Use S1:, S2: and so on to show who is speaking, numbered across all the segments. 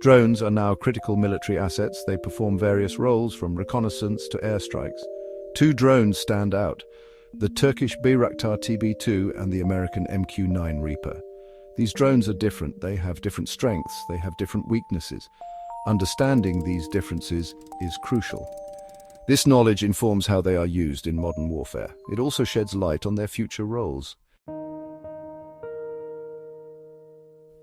S1: Drones are now critical military assets. They perform various roles from reconnaissance to airstrikes. Two drones stand out: the Turkish Bayraktar TB2 and the American MQ-9 Reaper. These drones are different. They have different strengths. They have different weaknesses. Understanding these differences is crucial. This knowledge informs how they are used in modern warfare. It also sheds light on their future roles.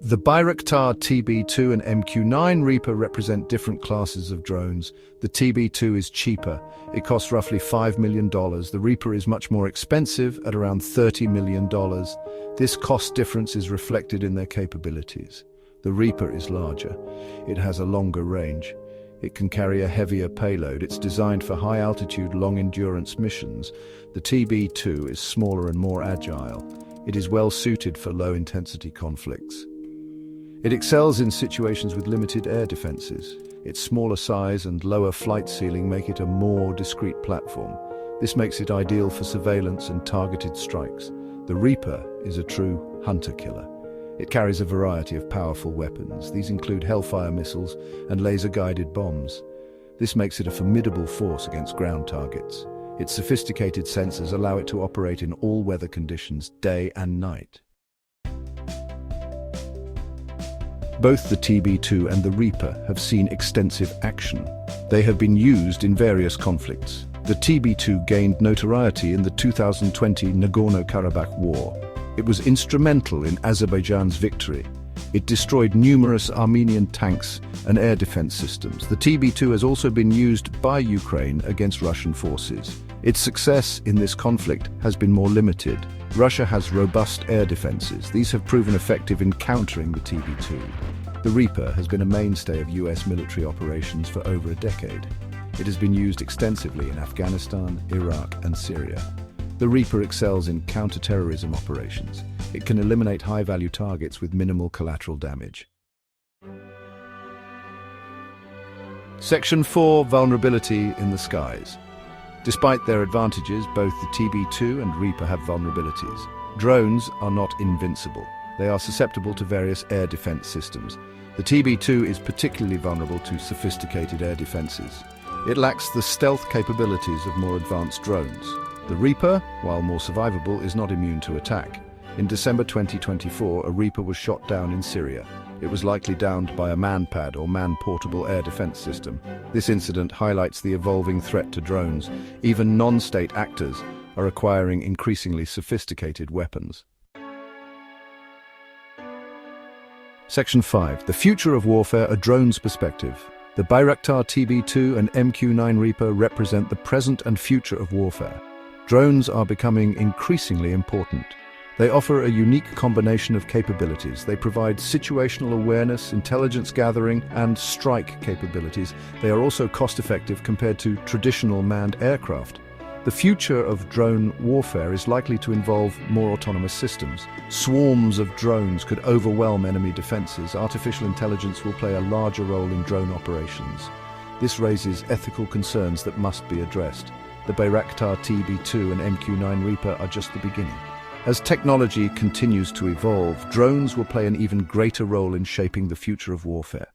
S1: The Bayraktar TB2 and MQ-9 Reaper represent different classes of drones. The TB2 is cheaper. It costs roughly $5 million. The Reaper is much more expensive at around $30 million. This cost difference is reflected in their capabilities. The Reaper is larger. It has a longer range. It can carry a heavier payload. It's designed for high-altitude, long-endurance missions. The TB2 is smaller and more agile. It is well suited for low-intensity conflicts. It excels in situations with limited air defenses. Its smaller size and lower flight ceiling make it a more discreet platform. This makes it ideal for surveillance and targeted strikes. The Reaper is a true hunter-killer. It carries a variety of powerful weapons. These include Hellfire missiles and laser-guided bombs. This makes it a formidable force against ground targets. Its sophisticated sensors allow it to operate in all weather conditions, day and night. Both the TB2 and the Reaper have seen extensive action. They have been used in various conflicts. The TB2 gained notoriety in the 2020 Nagorno-Karabakh War. It was instrumental in Azerbaijan's victory. It destroyed numerous Armenian tanks and air defense systems. The TB2 has also been used by Ukraine against Russian forces. Its success in this conflict has been more limited. Russia has robust air defenses. These have proven effective in countering the TB2. The Reaper has been a mainstay of US military operations for over a decade. It has been used extensively in Afghanistan, Iraq, and Syria. The Reaper excels in counter-terrorism operations. It can eliminate high-value targets with minimal collateral damage. Section 4: Vulnerability in the skies. Despite their advantages, both the TB2 and Reaper have vulnerabilities. Drones are not invincible. They are susceptible to various air defense systems. The TB2 is particularly vulnerable to sophisticated air defenses. It lacks the stealth capabilities of more advanced drones. The Reaper, while more survivable, is not immune to attack. In December 2024, a Reaper was shot down in Syria. It was likely downed by a man-pad or man-portable air defense system. This incident highlights the evolving threat to drones. Even non-state actors are acquiring increasingly sophisticated weapons. Section 5: The Future of Warfare, a Drone's Perspective. The Bayraktar TB2 and MQ-9 Reaper represent the present and future of warfare. Drones are becoming increasingly important. They offer a unique combination of capabilities. They provide situational awareness, intelligence gathering, and strike capabilities. They are also cost-effective compared to traditional manned aircraft. The future of drone warfare is likely to involve more autonomous systems. Swarms of drones could overwhelm enemy defenses. Artificial intelligence will play a larger role in drone operations. This raises ethical concerns that must be addressed. The Bayraktar TB2 and MQ-9 Reaper are just the beginning. As technology continues to evolve, drones will play an even greater role in shaping the future of warfare.